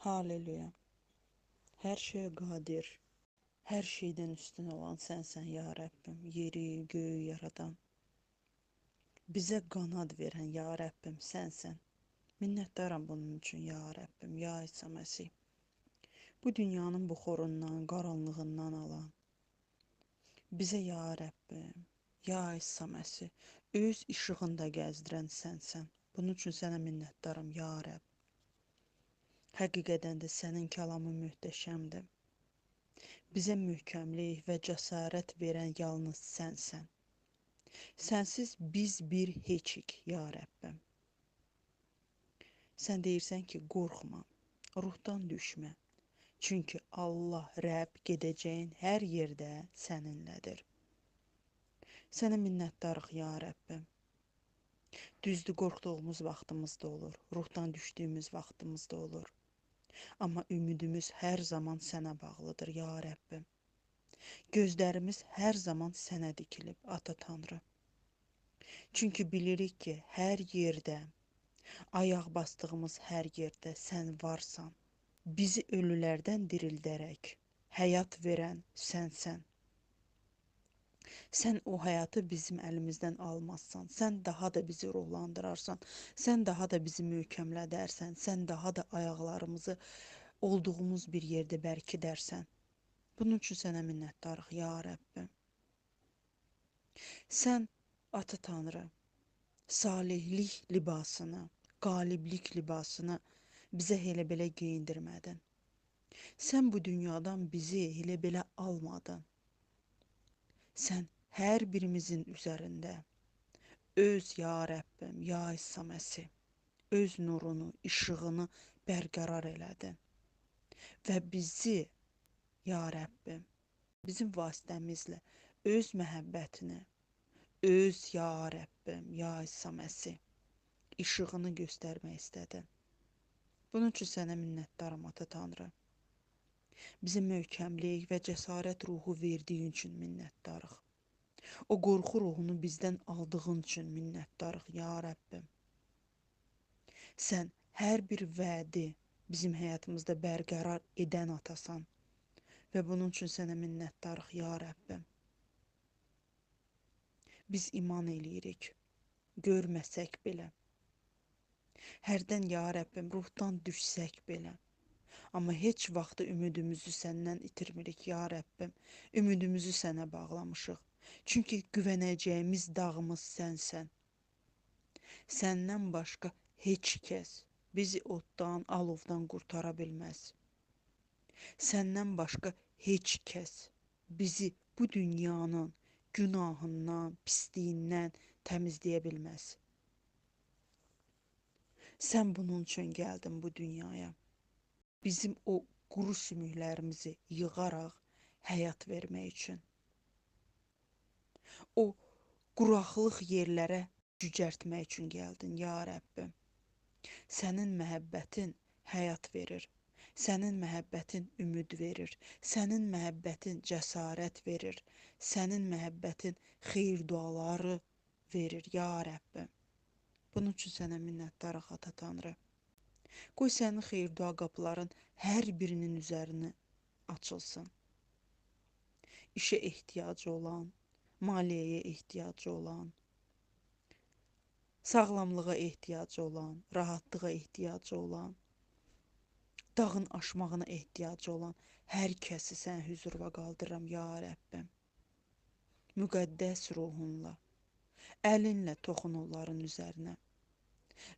Haleluya. Her şeye qadir, her şeyden üstün olan sənsən ya Rəbbim, yeri, göyü yaradan. Bizə qanad verən ya Rəbbim sənsən. Minnətdaram bunun üçün ya Rəbbim, ya İsa Məsih. Bu dünyanın buxorundan, qaranlığından alan. Bizə ya Rəbbim, ya İsa Məsih, öz işığında gəzdirən sənsən. Bunun üçün sənə minnətdaram ya Rəbb. Həqiqətən də sənin kəlamın möhtəşəmdir. Bizə möhkəmlik və cəsarət verən yalnız sənsən. Sənsiz biz bir heçik, ya Rəbbim. Sən deyirsən ki, qorxma, ruhdan düşmə. Çünki Allah, Rəbb gedəcəyin hər yerdə səninlədir. Sənə minnətdarıq, ya Rəbbim. Düzdür, qorxduğumuz vaxtımızda olur, ruhdan düşdüyümüz vaxtımızda olur. Amma ümidimiz hər zaman sənə bağlıdır, ya Rəbbim. Gözlərimiz hər zaman sənə dikilib, Ata Tanrı. Çünki bilirik ki, hər yerdə, ayaq bastığımız hər yerdə sən varsan. Bizi ölülərdən dirildərək, həyat verən sənsən. Sən o həyatı bizim əlimizdən almazsan, sən daha da bizi ruhlandırarsan, sən daha da bizi möhkəmlədərsən, sən daha da ayaqlarımızı olduğumuz bir yerdə bərkidərsən. Bunun üçün sənə minnətdarıq, ya Rəbbim. Sən, Ata Tanrı, salihlik libasını, qaliblik libasını bizə elə belə geyindirmədin. Sən bu dünyadan bizi elə belə almadın. Sən hər birimizin üzərində öz ya Rəbbim, ya İsa Məsih, öz nurunu, işığını bərqərar elədin. Və bizi, ya Rəbbim, bizim vasitəmizlə öz məhəbbətini, öz ya Rəbbim, ya İsa Məsih, işığını göstərmək istədin. Bunun üçün sənə minnətdaram, Ata Tanrı. Bizə möhkəmlik və cəsarət ruhu verdiyin üçün minnətdarıq. O qorxu ruhunu bizdən aldığın üçün minnətdarıq, ya Rəbbim. Sən hər bir vədi bizim həyatımızda bərqərar edən atasan və bunun üçün sənə minnətdarıq, ya Rəbbim. Biz iman eləyirik, görməsək belə. Hərdən, ya Rəbbim, ruhdan düşsək belə. Amma heç vaxt ümidimizi səndən itirmirik, ya Rəbbim. Ümidimizi sənə bağlamışıq. Çünki güvənəcəyimiz dağımız sənsən. Səndən başqa heç kəs bizi oddan, alovdan qurtara bilməz. Səndən başqa heç kəs bizi bu dünyanın günahından, pisliyindən təmizləyə bilməz. Sən bunun üçün gəldin bu dünyaya. Bizim o quru sümüklərimizi yığaraq həyat vermək üçün. O quraqlıq yerlərə cücərtmək üçün gəldin, ya Rəbbim. Sənin məhəbbətin həyat verir. Sənin məhəbbətin ümid verir. Sənin məhəbbətin cəsarət verir. Sənin məhəbbətin xeyir duaları verir, ya Rəbbim. Bunun üçün sənə minnətdarıq, Ata Tanrı. Qoy sənin xeyir-dua qapıların hər birinin üzərinə açılsın. İşə ehtiyacı olan, maliyyəyə ehtiyacı olan, sağlamlığa ehtiyacı olan, rahatlığa ehtiyacı olan, dağın aşmağına ehtiyacı olan hər kəsi sən hüzuruna qaldırıram, ya Rəbbim. Müqəddəs ruhunla, əlinlə toxun onların üzərinə.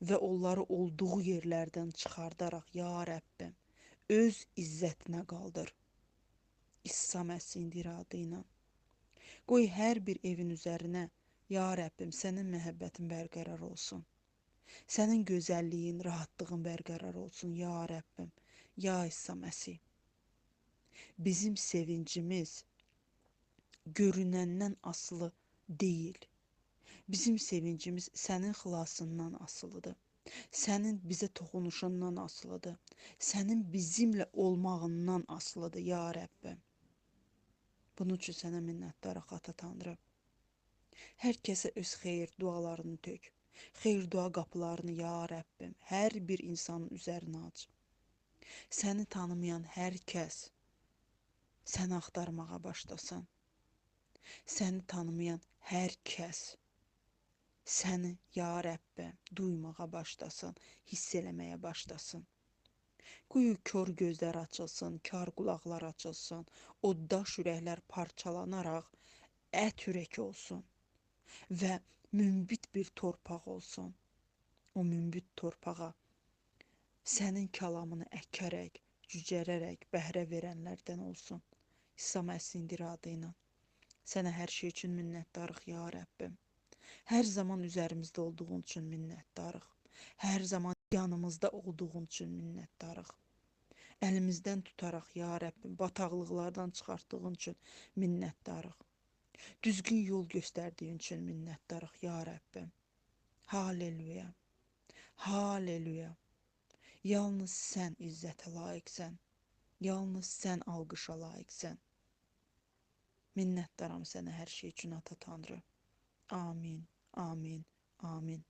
Və onları olduğu yerlərdən çıxardaraq, ya Rəbbim, öz izzətinə qaldır. İsa Məsihin adı ilə. Qoy hər bir evin üzərinə, ya Rəbbim, sənin məhəbbətin bərqərar olsun. Sənin gözəlliyin, rahatlığın bərqərar olsun, ya Rəbbim, ya İsa Məsih. Bizim sevincimiz görünəndən asılı deyil. Bizim sevincimiz sənin xilasından asılıdır. Sənin bizə toxunuşundan asılıdır. Sənin bizimlə olmağından asılıdır, ya Rəbbim. Bunun üçün sənə minnətdarıq, Ata Tanrı. Hər kəsə öz xeyir dualarını tök. Xeyir dua qapılarını, ya Rəbbim, hər bir insanın üzərinə aç. Səni tanımayan hər kəs səni axtarmağa başlasın. Səni tanımayan hər kəs səni, ya Rəbbim, duymağa başlasın, hiss eləməyə başlasın. Quyu kör gözlər açılsın, kar qulaqlar açılsın, oddaş ürəklər parçalanaraq ət ürək olsun və münbit bir torpaq olsun. O münbit torpağa sənin kəlamını əkərək, cücərərək bəhrə verənlərdən olsun. İsa Məsih adı ilə sənə hər şey üçün minnətdarıq, ya Rəbbim. Hər zaman üzərimizdə olduğun üçün minnətdarıq. Hər zaman yanımızda olduğun üçün minnətdarıq. Əlimizdən tutaraq, ya Rəbbim, bataqlıqlardan çıxartdığın üçün minnətdarıq. Düzgün yol göstərdiyin üçün minnətdarıq, ya Rəbbim. Halleluya. Halleluya. Yalnız sən izzətə layiqsən. Yalnız sən alqışa layiqsən. Minnətdaram sənə hər şey üçün, Ata Tanrı. Amin, amin, amin.